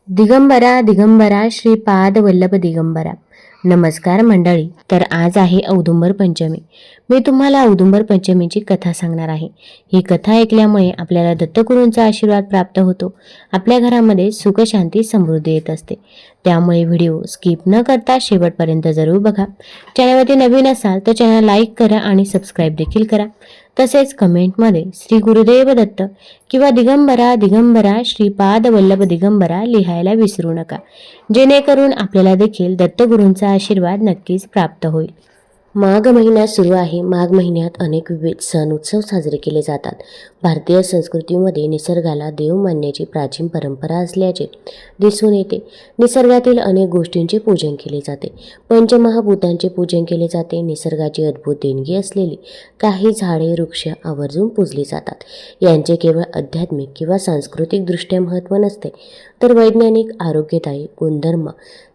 दिगंबरा दिगंबरा श्रीपाद वल्लभ दिगंबरा. नमस्कार मंडळी. तर आज आहे औदुंबर पंचमी. मी तुम्हाला औदुंबर पंचमीची कथा सांगणार आहे. ही कथा ऐकल्यामुळे आपल्याला दत्तगुरूंचा आशीर्वाद प्राप्त होतो. आपल्या घरामध्ये सुख शांती समृद्धी येत असते. त्यामुळे व्हिडिओ स्किप न करता शेवटपर्यंत जरूर बघा. चॅनलवरती नवीन असाल तर चॅनल लाईक करा आणि सबस्क्राईब देखील करा. तसेच कमेंटमध्ये श्री गुरुदेव दत्त किंवा दिगंबरा दिगंबरा श्रीपाद वल्लभ दिगंबरा लिहायला विसरू नका, जेणेकरून आपल्याला देखील दत्तगुरूंचा आशीर्वाद नक्कीच प्राप्त होईल. माघ महिना सुरू आहे. माघ महिन्यात अनेक विविध सण उत्सव साजरे केले जातात. भारतीय संस्कृतीमध्ये निसर्गाला देव मानण्याची प्राचीन परंपरा असल्याचे दिसून येते. निसर्गातील अनेक गोष्टींचे पूजन केले जाते. पंचमहाभूतांचे पूजन केले जाते. निसर्गाची अद्भुत देणगी असलेली काही झाडे वृक्ष आवर्जून पूजली जातात. यांचे केवळ आध्यात्मिक किंवा सांस्कृतिक दृष्ट्या महत्त्व नसते, तर वैज्ञानिक आरोग्यदायी गुणधर्म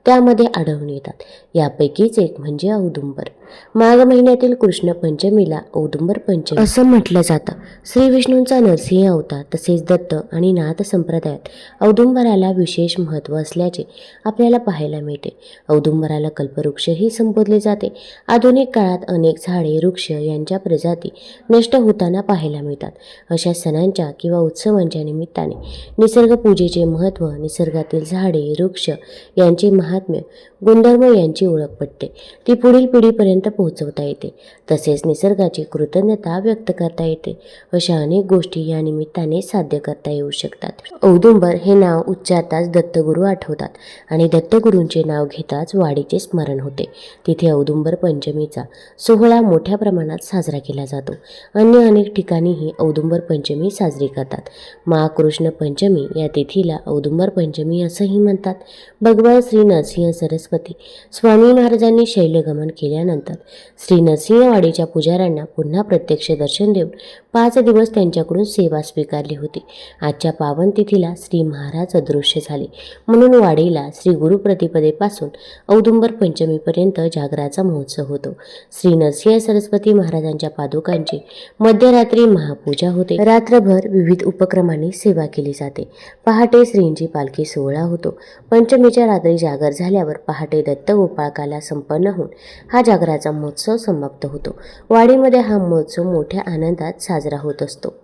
त्यामध्ये आढळून येतात. यापैकीच एक म्हणजे औदुंबर. माघ महिन्यातील कृष्ण पंचमीला औदुंबर पंचमी असं म्हटलं जातं. श्री विष्णूंचा नरसिंह अवतार तसेच दत्त आणि नाथ संप्रदायात औदुंबराला विशेष महत्त्व असल्याचे आपल्याला पाहायला मिळते. औदुंबराला कल्पवृक्षही संबोधले जाते. आधुनिक काळात अनेक झाडे वृक्ष यांच्या प्रजाती नष्ट होताना पाहायला मिळतात. अशा सणांच्या किंवा उत्सवांच्या निमित्ताने निसर्गपूजेचे महत्त्व, निसर्गातील झाडे वृक्ष यांचे महात्म्य, गुणधर्म यांची ओळख पटते. ती पुढील पिढीपर्यंत पोहोचवता येते. तसेच निसर्गाची कृतज्ञता व्यक्त करता येते. अशा अनेक गोष्टी या निमित्ताने साध्य करता येऊ शकतात. औदुंबर हे नाव उच्चारताच दत्तगुरू आठवतात आणि दत्तगुरूंचे नाव घेताच वाडीचे स्मरण होते. तिथे औदुंबर पंचमीचा सोहळा मोठ्या प्रमाणात साजरा केला जातो. अन्य अनेक ठिकाणीही औदुंबर पंचमी साजरी करतात. माघ कृष्ण पंचमी या तिथीला औदुंबर पंचमी असंही म्हणतात. भगवान श्री नरसिंह सरस्वती स्वामी महाराजांनी शैल्यगमन केल्यानंतर श्री नरसिंहवाडीच्या पुजाऱ्यांना पुन्हा प्रत्यक्ष दर्शन देऊन 5 दिवस त्यांच्याकडून सेवा स्वीकारली होती. आजच्या पावन तिथीला श्री महाराज अदृश्य झाले, म्हणून वाडीला श्री गुरुप्रतिपदेपासून औदुंबर पंचमीपर्यंत जागराचा महोत्सव होतो. श्री नरसिंह सरस्वती महाराजांच्या पादुकांची मध्यरात्री महापूजा होते. रात्रभर विविध उपक्रमांनी सेवा केली जाते. पहाटे श्रींची पालखी सोहळा होतो. पंचमीच्या रात्री जागर झाल्यावर पहाटे दत्तगोपाळकाला संपन्न होऊन हा जागराचा महोत्सव समाप्त होतो. वाडीमध्ये हा महोत्सव मोठ्या आनंदात साजरा होत असतो.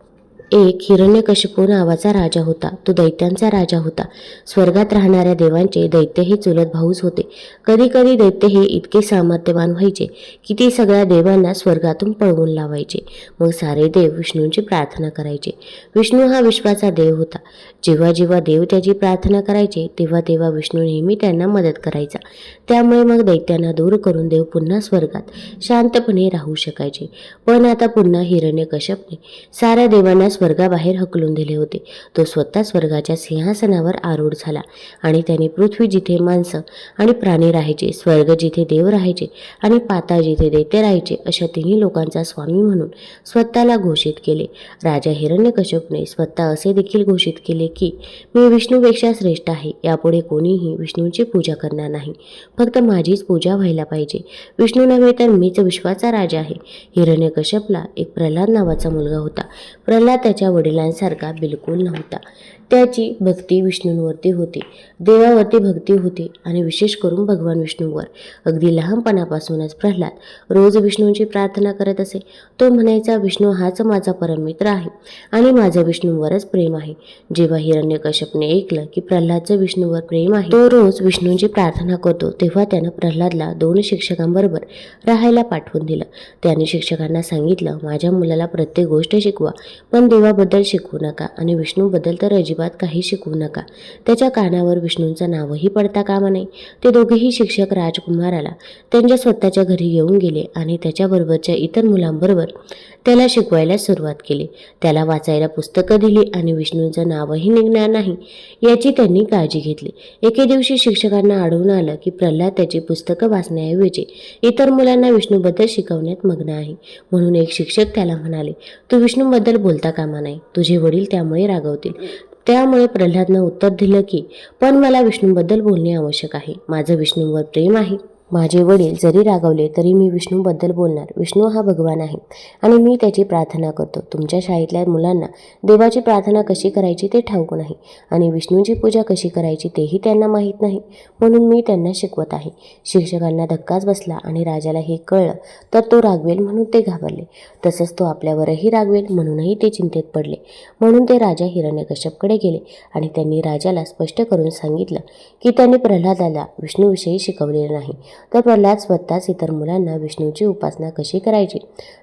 एक हिरण्यकशिपू नावाचा राजा होता. तो दैत्यांचा राजा होता. स्वर्गात राहणाऱ्या देवांचे दैत्य हे चुलत भाऊच होते. कधी कधी दैत्य हे इतके सामर्थ्यवान व्हायचे की ती सगळ्या देवांना स्वर्गातून पळवून लावायचे. मग सारे देव विष्णूंची प्रार्थना करायचे. विष्णू हा विश्वाचा देव होता. जेव्हा जेव्हा देव त्याची प्रार्थना करायचे तेव्हा तेव्हा विष्णू नेहमी त्यांना मदत करायचा. त्यामुळे मग दैत्यांना दूर करून देव पुन्हा स्वर्गात शांतपणे राहू शकायचे. पण आता पुन्हा हिरण्यकश्यपने साऱ्या देवांना स्वर्गाबाहेर हकलून दिले होते. तो स्वतः स्वर्गाच्या सिंहासनावर आरूढ झाला आणि त्याने पृथ्वी जिथे माणसं आणि प्राणी राहायचे, स्वर्ग जिथे देव राहायचे आणि पाताळ जिथे दैत्य राहायचे, अशा तिन्ही लोकांचा स्वामी म्हणून स्वतःला घोषित केले. राजा हिरण्यकश्यपने स्वतः असे देखील घोषित केले की मी विष्णूपेक्षा श्रेष्ठ आहे. यापुढे कोणीही विष्णूंची पूजा करणार नाही, फक्त माझीच पूजा व्हायला पाहिजे. विष्णू नव्हे तर मीच विश्वाचा राजा आहे. हिरण्यकश्यपला एक प्रल्हाद नावाचा मुलगा होता. प्रल्हाद त्याच्या वडिलांसारखा बिलकुल नव्हता. त्याची भक्ती विष्णूंवरती होती, देवावरती भक्ती होती आणि विशेष करून भगवान विष्णूवर. अगदी लहानपणापासूनच प्रल्हाद रोज विष्णूंची प्रार्थना करत असे. तो म्हणायचा, विष्णू हाच माझा परममित्र आहे आणि माझं विष्णूवरच प्रेम आहे. जेव्हा हिरण्यकश्यपने ऐकलं की प्रल्हादचं विष्णूवर प्रेम आहे, तो रोज विष्णूंची प्रार्थना करतो, तेव्हा त्यानं प्रल्हादला 2 शिक्षकांबरोबर राहायला पाठवून दिलं. त्याने शिक्षकांना सांगितलं, माझ्या मुलाला प्रत्येक गोष्ट शिकवा, पण देवाबद्दल शिकवू नका आणि विष्णूबद्दल तर अजिबात काही शिकवू नका. त्याच्या कानावर विष्णूंचं नावही पडता कामा नये. ते दोघेही शिक्षक राजकुमाराला त्यांच्या स्वतःच्या घरी घेऊन गेले आणि त्याच्याबरोबरच्या इतर मुलांबरोबर त्याला शिकवायला सुरुवात केली. त्याला वाचायला पुस्तकं दिली आणि विष्णूंचं नावही निघणार नाही याची त्यांनी काळजी घेतली. एके दिवशी शिक्षकांना आढळून आलं की प्रल्हाद त्याची पुस्तकं वाचण्याऐवजी इतर मुलांना विष्णूबद्दल शिकवण्यात मग्न आहे. म्हणून एक शिक्षक त्याला म्हणाले, तू विष्णूबद्दल बोलता कामा नाही, तुझे वडील त्यामुळे रागवतील. त्यामुळे प्रल्हादनं उत्तर दिलं की पण मला विष्णूबद्दल बोलणे आवश्यक आहे. माझं विष्णूवर प्रेम आहे. माझे वडील जरी रागावले तरी मी विष्णूबद्दल बोलणार. विष्णू हा भगवान आहे आणि मी त्याची प्रार्थना करतो. तुमच्या शाळेतल्या मुलांना देवाची प्रार्थना कशी करायची ते ठाऊक नाही आणि विष्णूची पूजा कशी करायची तेही त्यांना माहीत नाही, म्हणून मी त्यांना शिकवत आहे. शिक्षकांना धक्काच बसला आणि राजाला हे कळलं तर तो रागवेल म्हणून ते घाबरले. तसंच तो आपल्यावरही रागवेल म्हणूनही ते चिंतेत पडले. म्हणून ते राजा हिरण्यकश्यपकडे गेले आणि त्यांनी राजाला स्पष्ट करून सांगितलं की त्यांनी प्रल्हादाला विष्णूविषयी शिकवलेले नाही, तर प्रल्हाद स्वतःच इतर मुलांना विष्णूची उपासना कशी करायची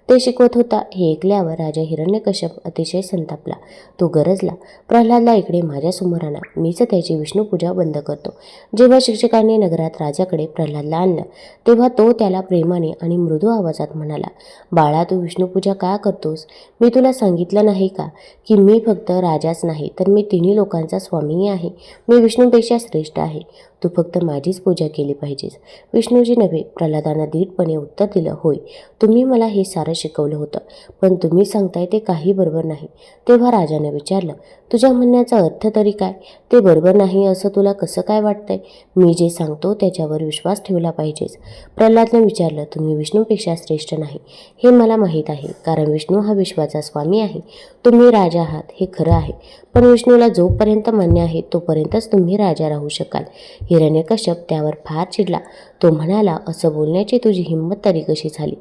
ते शिकवत होता. हे ऐकल्यावर राजा हिरण्यकश्यप अतिशय संतापला. तो गरजला, प्रल्हादला इकडे माझ्यासमोर आणा, मीच त्याची विष्णूपूजा बंद करतो. जेव्हा शिक्षकांनी नगरात राजाकडे प्रल्हादला आणलं तेव्हा तो त्याला प्रेमाने आणि मृदू आवाजात म्हणाला, बाळा, तू विष्णूपूजा का करतोस? मी तुला सांगितलं नाही का की मी फक्त राजाच नाही तर मी तिन्ही लोकांचा स्वामीही आहे. मी विष्णूपेक्षा श्रेष्ठ आहे. तू फक्त माझीच पूजा केली पाहिजेस. विष्णूजी नव्हे. प्रल्हादानं दीटपणे उत्तर दिलं, होय, तुम्ही मला हे सारं शिकवलं होतं, पण तुम्ही सांगताय ते काही बरोबर नाही. तेव्हा राजाने विचारलं, तुझ्या म्हणण्याचा अर्थ तरी काय? ते बरोबर नाही असं तुला कसं काय वाटतंय? मी जे सांगतो त्याच्यावर विश्वास ठेवला पाहिजेस. प्रल्हादने विचारलं, तुम्ही विष्णूपेक्षा श्रेष्ठ नाही हे मला माहीत आहे, कारण विष्णू हा विश्वाचा स्वामी आहे. तुम्ही राजा आहात हे खरं आहे, पण विष्णूला जोपर्यंत मान्य आहे तोपर्यंतच तुम्ही राजा राहू शकाल. हिरण्यकश्यप त्यावर फार चिडला. तो म्हणाला, असं बोलण्याची तुझी हिंमत तरी कशी झाली?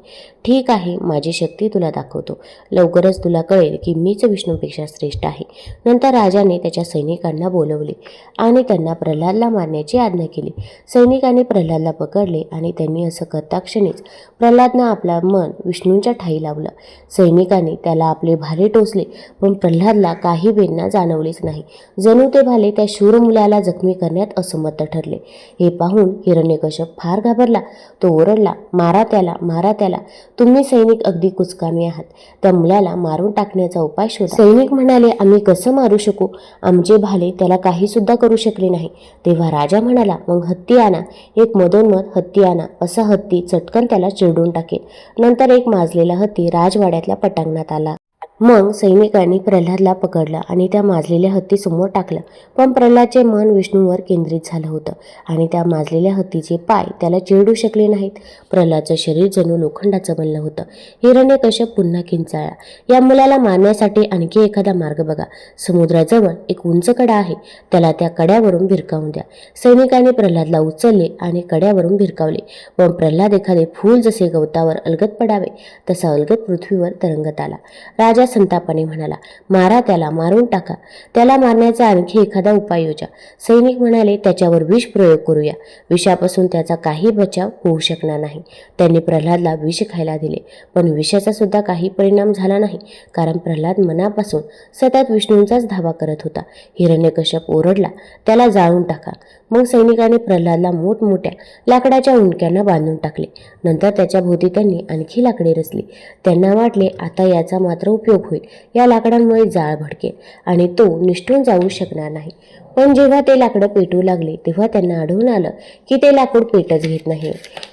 ठीक आहे, माझी शक्ती तुला दाखवतो. लवकरच तुला कळेल की मीच विष्णूपेक्षा श्रेष्ठ आहे. नंतर राजाने त्याच्या सैनिकांना बोलवले आणि त्यांना प्रल्हादला मारण्याची आज्ञा केली. सैनिकांनी प्रल्हादला पकडले आणि त्यांनी असं करता क्षणीच प्रल्हादनं आपलं मन विष्णूंच्या ठाई लावलं. सैनिकांनी त्याला आपले भाले टोचले, पण प्रल्हादला काही वेदना जाणवलीच नाही. जणू ते भाले त्या शूर मुलाला जखमी करण्यात असमर्थ ठरले. हे पाहून हिरण्यकश्यप फार घाबरला. तो ओरडला, मारा त्याला, मारा त्याला. तुम्ही सैनिक अगदी कुचकामी आहात. त्या मुलाला मारून टाकण्याचा उपाय शोधा. सैनिक म्हणाले, आम्ही कसं मारू शकू? आमचे भाले त्याला काही सुद्धा करू शकले नाही. तेव्हा राजा म्हणाला, मग हत्ती आणा, एक मधोन्मध हत्ती आणा. असा हत्ती चटकन त्याला चिरडून टाकेल. नंतर एक माजलेला हत्ती राजवाड्यातल्या पटांगणात आला. मग सैनिकांनी प्रल्हादला पकडलं आणि त्या माजलेल्या हत्तीसमोर टाकलं. पण प्रल्हादचे मन विष्णूवर केंद्रित झालं होतं आणि त्या माजलेल्या हत्तीचे पाय त्याला चिरडू शकले नाहीत. प्रल्हादचं शरीर जणू लोखंडाचं बनलं होतं. हिरण्यकश्यप पुन्हा किंचाळला, या मुलाला मारण्यासाठी आणखी एखादा मार्ग बघा. समुद्राजवळ एक उंच कडा आहे, त्याला त्या कड्यावरून भिरकावून द्या. सैनिकांनी प्रल्हादला उचलले आणि कड्यावरून भिरकावले. पण प्रल्हाद एखादे फूल जसे गवतावर अलगद पडावे तसा अलगद पृथ्वीवर तरंगत आला. राजा संतापाने म्हणाला, मारा त्याला, मारून टाका. त्याला मारण्याचा आणखी एखादा उपाय योजा. सैनिक म्हणाले, त्याच्यावर विष प्रयोग करूया. विषापासून त्याचा काही बचाव होऊ शकणार नाही. त्यांनी प्रल्हादला विष खायला दिले, पण विषाचा सुद्धा काही परिणाम झाला नाही, कारण प्रल्हाद मनापासून सतत विष्णूंचाच धावा करत होता. हिरण्यकश्यप ओरडला, त्याला जाळून टाका. मग सैनिकांनी प्रल्हादला मोठमोठ्या लाकडाच्या उंडक्यांना बांधून टाकले. नंतर त्याच्या भोवती त्यांनी आणखी लाकडे रचली. त्यांना वाटले, आता याचा मात्र उपयोग होईल. या लाकडांमुळे जाळ भडकेल आणि तो निष्ठून जाऊ शकणार नाही. पण जेव्हा ते लाकडं पेटू लागले तेव्हा त्यांना आढळून आलं की ते लाकूड पेटच घेत नाही.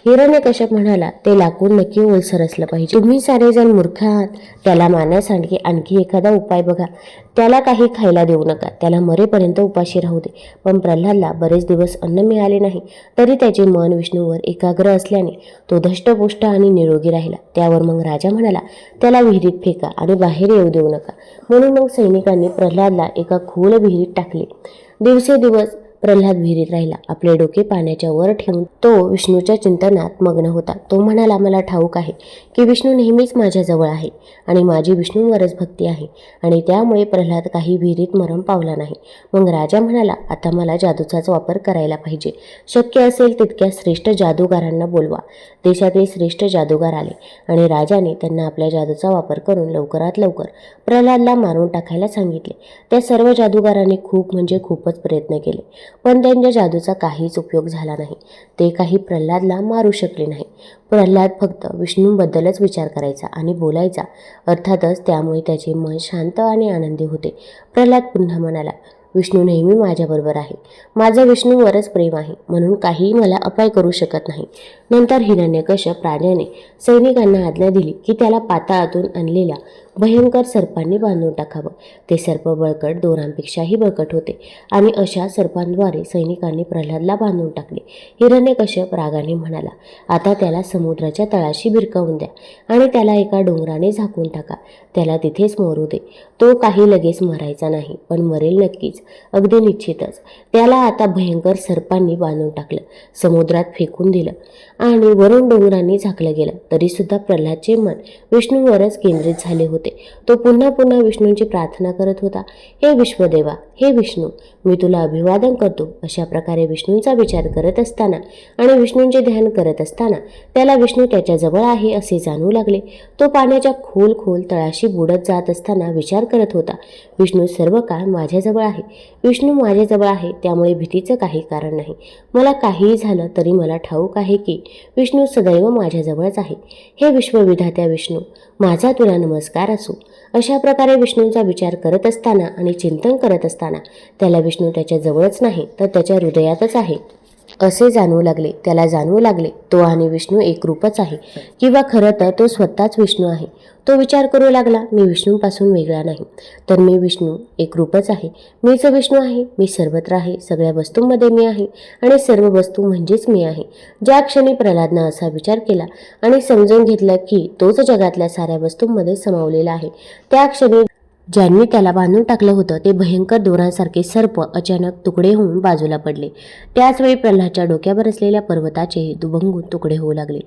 हिरण्यकश्यप म्हणाला, ते लाकूड नक्की ओलसर असलं पाहिजे. तुम्ही सारेजण मूर्ख आहात. त्याला मारण्यासाठी आणखी एखादा उपाय बघा. त्याला काही खायला देऊ नका. त्याला मरेपर्यंत उपाशी राहू दे. पण प्रल्हादला बरेच दिवस अन्न मिळाले नाही, तरी त्याचे मन विष्णूवर एकाग्र असल्याने तो धष्टपुष्ट आणि निरोगी राहिला. त्यावर मग राजा म्हणाला, त्याला विहिरीत फेका आणि बाहेर येऊ देऊ नका. म्हणून मग सैनिकांनी प्रल्हादला एका खोल विहिरीत टाकले. दिवसेदिवस प्रल्हाद विहिरीत राहिला. आपले डोके पाण्याच्या वर ठेवून तो विष्णूच्या चिंतनात मग्न होता. तो म्हणाला, मला ठाऊक आहे की विष्णू नेहमीच माझ्याजवळ आहे आणि माझी विष्णूवरच भक्ती आहे आणि त्यामुळे प्रल्हाद काही विहिरीत मरण पावला नाही. मग राजा म्हणाला, आता मला जादूचाच वापर करायला पाहिजे. शक्य असेल तितक्या श्रेष्ठ जादूगारांना बोलवा. देशातील श्रेष्ठ जादूगार आले आणि राजाने त्यांना आपल्या जादूचा वापर करून लवकरात लवकर प्रल्हादला मारून टाकायला सांगितले. त्या सर्व जादूगारांनी खूप म्हणजे खूपच प्रयत्न केले, पण त्यांच्या जादूचा काहीच उपयोग झाला नाही. ते काही प्रल्हादला मारू शकले नाही. प्रल्हाद फक्त विष्णूबद्दलच विचार करायचा आणि बोलायचा. अर्थातच त्यामुळे त्याचे मन शांत आणि आनंदी होते. प्रल्हाद पुन्हा म्हणाला, विष्णू नेहमी माझ्याबरोबर आहे. माझं विष्णूवरच प्रेम आहे, म्हणून काहीही मला अपाय करू शकत नाही. नंतर हिरण्यकश्यप राजाने सैनिकांना आज्ञा दिली की त्याला पाताळातून आणलेल्या भयंकर सर्पांनी बांधून टाकावं. ते सर्प बळकट दोरांपेक्षाही बळकट होते आणि अशा सर्पांद्वारे सैनिकांनी प्रल्हादला बांधून टाकले. हिरण्यकश्यप रागाने म्हणाला, आता त्याला समुद्राच्या तळाशी भिरकावून द्या आणि त्याला एका डोंगराने झाकून टाका. त्याला तिथेच मरू दे. तो काही लगेच मरायचा नाही, पण मरेल नक्कीच, अगदी निश्चितच. त्याला आता भयंकर सर्पांनी बांधून टाकलं, समुद्रात फेकून दिलं आणि वरून डोंगरांनी झाकलं गेलं. तरीसुद्धा प्रल्हादचे मन विष्णूवरच केंद्रित झाले होते. तो पुन्हा पुन्हा विष्णूंची प्रार्थना करत होता. हे विश्वदेवा, हे विष्णू, मी तुला अभिवादन करतो. अशा प्रकारे विष्णूंचा विचार करत असताना आणि विष्णूंचे ध्यान करत असताना त्याला विष्णू त्याच्याजवळ आहे असे जाणवू लागले. तो पाण्याच्या खोल खोल तळाशी बुडत जात असताना विचार करत होता, विष्णू सर्व काळ माझ्याजवळ आहे. विष्णू माझ्याजवळ आहे, त्यामुळे भीतीचं काही कारण नाही. मला काहीही झालं तरी मला ठाऊक आहे की विष्णू सदैव माझ्याजवळच आहे. हे विश्वविधात्या विष्णू, माझा तुला नमस्कार असो. अशा प्रकारे विष्णूंचा विचार करत असताना आणि चिंतन करत असताना त्याला विष्णू त्याच्याजवळच नाही तर त्याच्या हृदयातच आहे असे जाणवू लागले. त्याला जाणवू लागले तो आणि विष्णू एकरूपच आहे, किंवा खरं तर तो स्वतःच विष्णू आहे. तो विचार करू लागला, मी विष्णूंपासून वेगळा नाही, तर मी विष्णू एकरूपच आहे. मीच विष्णू आहे. मी सर्वत्र आहे, सगळ्या वस्तूंमध्ये मी आहे आणि सर्व वस्तू म्हणजेच मी आहे. ज्या क्षणी प्रल्हादनं असा विचार केला आणि समजून घेतलं की तोच जगातल्या साऱ्या वस्तूंमध्ये समावलेला आहे, त्या क्षणी ज्यांनी त्याला बांधून टाकलं होतं ते भयंकर दोरांसारखे सर्प अचानक तुकडे होऊन बाजूला पडले. त्याचवेळी प्रल्हादच्या डोक्यावर असलेल्या पर्वताचेही दुभंगून तुकडे होऊ लागले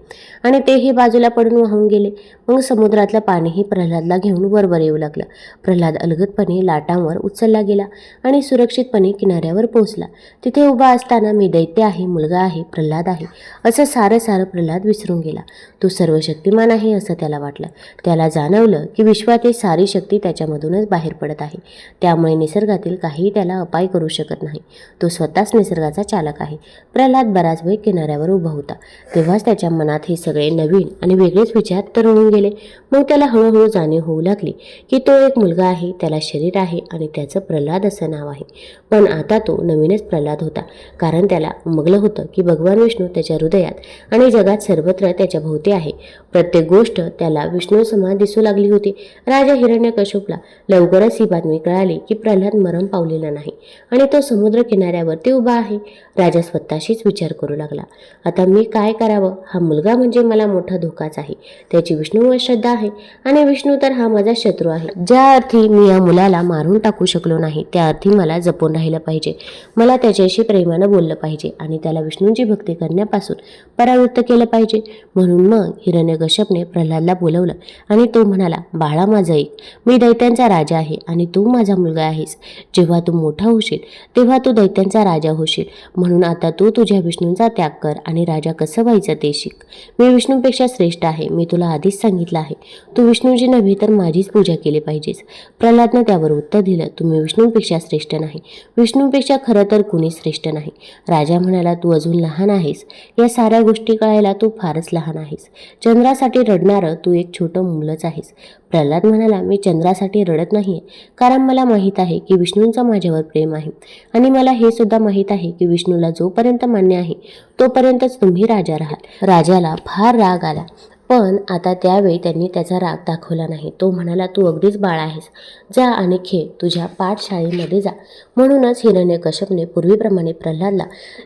आणि तेही बाजूला पडून वाहून गेले. मग समुद्रातलं पाणीही प्रल्हादला घेऊन वरवर येऊ लागलं. प्रल्हाद अलगदपणे लाटांवर उचलला गेला आणि सुरक्षितपणे किनाऱ्यावर पोहोचला. तिथे उभा असताना मी दैत्य आहे, मुलगा आहे, प्रल्हाद आहे असं सारं सारं प्रल्हाद विसरून गेला. तो सर्वशक्तिमान आहे असं त्याला वाटलं. त्याला जाणवलं की विश्वातील सारी शक्ती त्याच्यामधूनच बाहेर पडत आहे. त्यामुळे निसर्गातील काहीही त्याला अपाय करू शकत नाही. तो स्वतःच निसर्गाचा चालक आहे. प्रल्हाद बराच वेळ किनाऱ्यावर उभा होता. तेव्हाच त्याच्या मनात हे सगळे नवीन आणि वेगळेच विचार तरळून गेले. मग त्याला हळूहळू जाणीव होऊ लागली की तो एक मुलगा आहे, त्याला शरीर आहे आणि त्याचं प्रल्हाद असं नाव आहे. पण आता तो नवीनच प्रल्हाद होता, कारण त्याला उमगलं होतं की भगवान विष्णू त्याच्या हृदयात आणि जगात सर्वत्र त्याच्या भोवती आहे. प्रत्येक गोष्ट त्याला विष्णू समान दिसू लागली होती. राजा हिरण्यकश्यपला लवकरच ही बातमी कळाली की प्रल्हाद मरण पावलेला नाही आणि तो समुद्र किनाऱ्यावरती उभा आहे. राजा स्वतःशीच विचार करू लागला, आता मी काय करावं? हा मुलगा म्हणजे मला मोठा धोकाच आहे. त्याची विष्णूवर श्रद्धा आहे आणि विष्णू तर हा माझा शत्रू आहे. ज्या अर्थी मी या मुलाला मारून टाकू शकलो नाही त्या अर्थी मला जपून राहिलं पाहिजे. मला त्याच्याशी प्रेमानं बोललं पाहिजे आणि त्याला विष्णूंची भक्ती करण्यापासून परावृत्त केलं पाहिजे. म्हणून मग हिरण्यकश्यपने प्रल्हादला बोलवलं आणि तो म्हणाला, बाळा माझं ऐक, मी दैत्यांचा राजा आहे आणि तू माझा मुलगा आहेस. जेव्हा तू मोठा होशील तेव्हा तू दैत्यांचा राजा होशील. म्हणून आता तू तुझ्या विष्णूंचा त्याग कर आणि राजा कसं व्हायचं ते शिक. मी विष्णूंपेक्षा श्रेष्ठ आहे, मी तुला आधीच सांगितलं आहे. तू विष्णूंची नव्हे तर माझीच पूजा केली पाहिजेस. प्रल्हादनं त्यावर उत्तर दिलं, तुम्ही विष्णूंपेक्षा श्रेष्ठ नाही. विष्णूंपेक्षा खरं तर कुणीच श्रेष्ठ नाही. राजा म्हणाला, तू अजून लहान आहेस. या साऱ्या गोष्टी कळायला तू फारच लहान आहेस. चंद्रासाठी रडणारं तू एक छोटं मुलंच आहेस. प्रल्हाद म्हणाला, मी चंद्रासाठी रडत नाहीये, कारण मला माहीत आहे की विष्णूंचं माझ्यावर प्रेम आहे आणि मला हे सुद्धा माहीत आहे की विष्णूला जोपर्यंत मान्य आहे तोपर्यंतच तुम्ही राजा राहाल. राजाला फार राग आला, पण आता त्यावेळी त्यांनी त्याचा राग दाखवला नाही. तो म्हणाला, तू अगदीच बाळ आहेस, जा आणि खेळ, तुझ्या पाठशाळेमध्ये जा. म्हणूनच हिरण्यकश्यपने पूर्वीप्रमाणे प्रल्हादला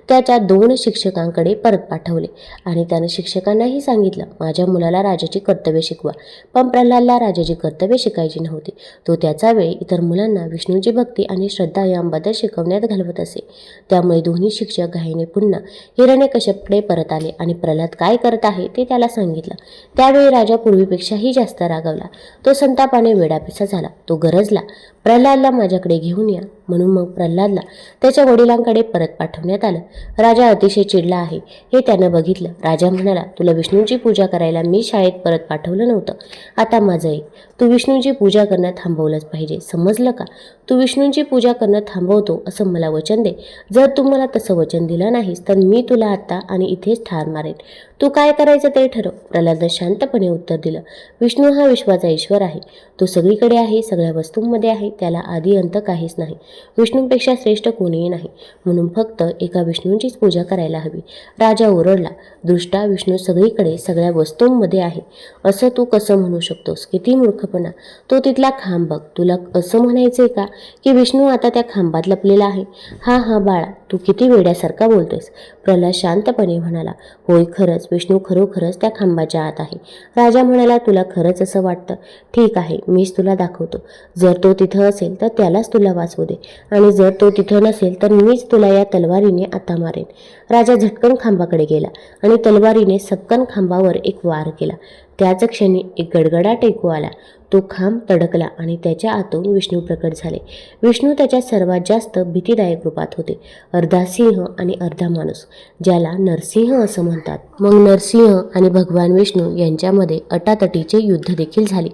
त्याच्या 2 शिक्षकांकडे परत पाठवले आणि त्यानं शिक्षकांनाही सांगितलं, माझ्या मुलाला राजाची कर्तव्य शिकवा. पण प्रल्हादला राजाची कर्तव्य शिकायची नव्हती. तो त्याचा वेळ इतर मुलांना विष्णूची भक्ती आणि श्रद्धा यांबद्दल शिकवण्यात घालवत असे. त्यामुळे दोन्ही शिक्षक घाईने पुन्हा हिरण्यकश्यपकडे परत आले आणि प्रल्हाद काय करत आहे ते त्याला सांगितलं. त्यावेळी राजा पूर्वीपेक्षाही जास्त रागावला. तो संतापाने वेडापिसा झाला. तो गरजला, प्रल्हादला माझ्याकडे घेऊन या. म्हणून मग प्रल्हादला त्याच्या वडिलांकडे परत पाठवण्यात आलं. राजा अतिशय चिडला आहे हे त्यानं बघितलं. राजा म्हणाला, तुला विष्णूंची पूजा करायला मी शाळेत परत पाठवलं नव्हतं. आता माझं ऐक, तू विष्णूंची पूजा करणं थांबवलंच पाहिजे, समजलं का? तू विष्णूंची पूजा करणं थांबवतो असं मला वचन दे. जर तू मला तसं वचन दिलं नाहीस तर मी तुला आता आणि इथेच ठार मारेन. तू काय करायचं ते ठरव. प्रल्हादनं शांतपणे उत्तर दिलं, विष्णू हा विश्वाचा ईश्वर आहे. तो सगळीकडे आहे, सगळ्या वस्तूंमध्ये आहे. त्याला आदी अंत काहीच नाही. विष्णूंपेक्षा श्रेष्ठ कोणीही नाही, म्हणून फक्त एका विष्णूंचीच पूजा करायला हवी. राजा ओरडला, दृष्टा, विष्णू सगळीकडे सगळ्या वस्तूंमध्ये आहे असं तू कसं म्हणू शकतोस? किती मूर्खपणा. तो तिथला खांब बघ. तुला असं म्हणायचंय का की विष्णू आता त्या खांबात लपलेला आहे? हा बाळा, तू किती वेड्यासारखा बोलतोयस. प्रल्हाद शांतपणे म्हणाला, होय, खरंच विष्णू खरोखरच त्या खांबाच्या आत आहे. राजा म्हणाला, तुला खरंच असं वाटतं? ठीक आहे, मीच तुला दाखवतो. जर तो तिथं असेल तर त्यालाच तुला वाचवू दे, आणि जर तो तिथं नसेल तर मीच तुला या तलवारीने आता मारेन. राजा झटकन खांबाकडे गेला आणि तलवारीने सक्कन खांबावर एक वार केला. त्याच क्षणी एक गडगडाट ऐकू आला. तो खांब तडकला आणि त्याच्या आतून विष्णू प्रकट झाले. विष्णू त्याच्या सर्वात जास्त भीतीदायक रूपात होते, अर्धा सिंह आणि अर्धा माणूस, ज्याला नरसिंह असं म्हणतात. मग नरसिंह आणि भगवान विष्णू यांच्यामध्ये अटातटीचे युद्ध देखील झाले.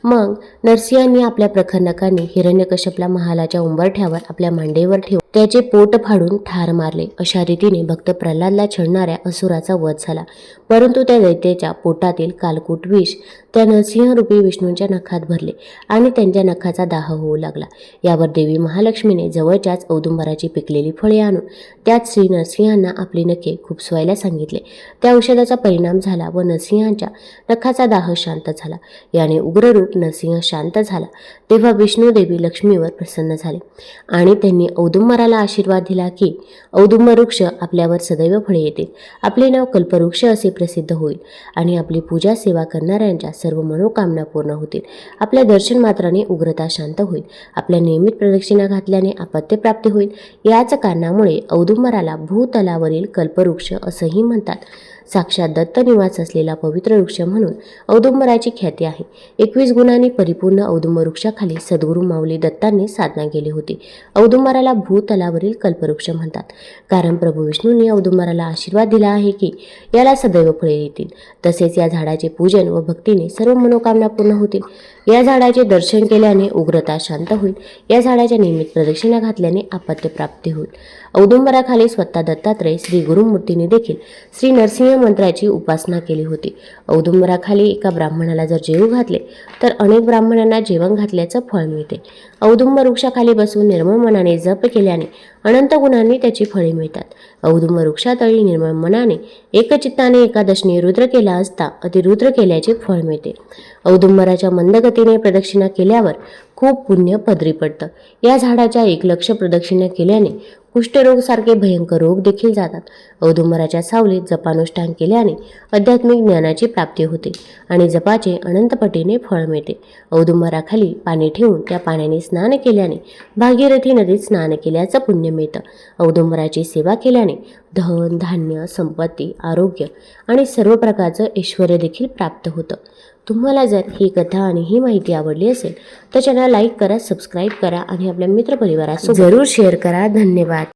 मग नरसिंहांनी आपल्या प्रखर नखांनी हिरण्यकश्यपला महालाच्या उंबरठ्यावर आपल्या मांडीवर ठेवून त्याचे पोट फाडून ठार मारले. अशा रीतीने भक्त प्रल्हादला छळणाऱ्या असुराचा वध झाला. परंतु त्या दैत्याच्या पोटातील कालकूट विष त्या नरसिंहरूपी विष्णूंच्या नखात भरले आणि त्यांच्या नखाचा दाह होऊ लागला. यावर देवी महालक्ष्मीने जवळच्याच औदुंबराची पिकलेली फळे आणून त्यात श्री नरसिंहांना आपली नखे खुपसवायला सांगितले. त्या औषधाचा परिणाम झाला व नरसिंहांच्या नखाचा दाह शांत झाला. याने उग्ररूप नरसिंह शांत झाला. तेव्हा विष्णूदेवी लक्ष्मीवर प्रसन्न झाले आणि त्यांनी औदुंबराला आशीर्वाद दिला की औदुंबर वृक्ष आपल्यावर सदैव फळे येतील, आपले नाव कल्पवृक्ष असे प्रसिद्ध होईल आणि आपली पूजा सेवा करणाऱ्यांच्या सर्व मनोकामना पूर्ण होतील. आपल्या दर्शन मात्राने उग्रता शांत होईल. आपल्या नियमित प्रदक्षिणा घातल्याने आपत्य प्राप्ती होईल. याच कारणामुळे औदुंबराला भूतलावरील कल्पवृक्ष असंही म्हणतात. साक्षात दत्त निवास असलेला पवित्र वृक्ष म्हणून औदुंबराची ख्याती आहे. 21 गुणांनी परिपूर्ण औदुंबर वृक्षाखाली सद्गुरू माऊली दत्तांनी साधना केली होती. औदुंबराला भूतलावरील कल्पवृक्ष म्हणतात कारण प्रभू विष्णूंनी औदुंबराला आशीर्वाद दिला आहे की याला सदैव फळे येतील. तसेच या झाडाचे पूजन व भक्तीने सर्व मनोकामना पूर्ण होतील. या झाडाचे दर्शन केल्याने उग्रता शांत होईल. या झाडाच्या नियमित प्रदक्षिणा घातल्याने आपत्य प्राप्ती होईल. औदुंबराखाली स्वतः दत्तात्रय श्री गुरुमूर्तीने देखील श्री नरसिंह मंत्राची उपासना केली होती. औदुंबराखाली एका ब्राह्मणाला जर जेवू घातले तर अनेक ब्राह्मणांना जेवण घातल्याचं फळ मिळते. औदुंबर वृक्षाखाली बसून निर्मळ मनाने जप केल्याने अनंत गुणांनी त्याची फळे मिळतात. औदुंबर वृक्षातळी निर्मळ मनाने एकचित्ताने एकादशनी रुद्र केला असता अतिरुद्र केल्याचे फळ मिळते. औदुंबराच्या मंदगतीने प्रदक्षिणा केल्यावर खूप पुण्य पदरी पडतं. या झाडाच्या 1,00,000 प्रदक्षिणा केल्याने कुष्ठरोग सारखे भयंकर रोग देखील जातात. औदुंबराच्या सावलीत जपानुष्ठान केल्याने आध्यात्मिक ज्ञानाची प्राप्ती होते आणि जपाचे अनंतपटीने फळ मिळते. औदुंबराखाली पाणी ठेवून त्या पाण्याने स्नान केल्याने भागीरथी नदीत स्नान केल्याचं पुण्य मिळतं. औदुंबराची सेवा केल्याने धन, धान्य, संपत्ती, आरोग्य आणि सर्व प्रकारचं ऐश्वर्य देखील प्राप्त होतं. तुम्हाला जर ही कथा आणि ही माहिती आवडली असेल तर चॅनल लाईक करा, सबस्क्राईब करा आणि आपल्या मित्रपरिवारासोबत जरूर शेअर करा. धन्यवाद.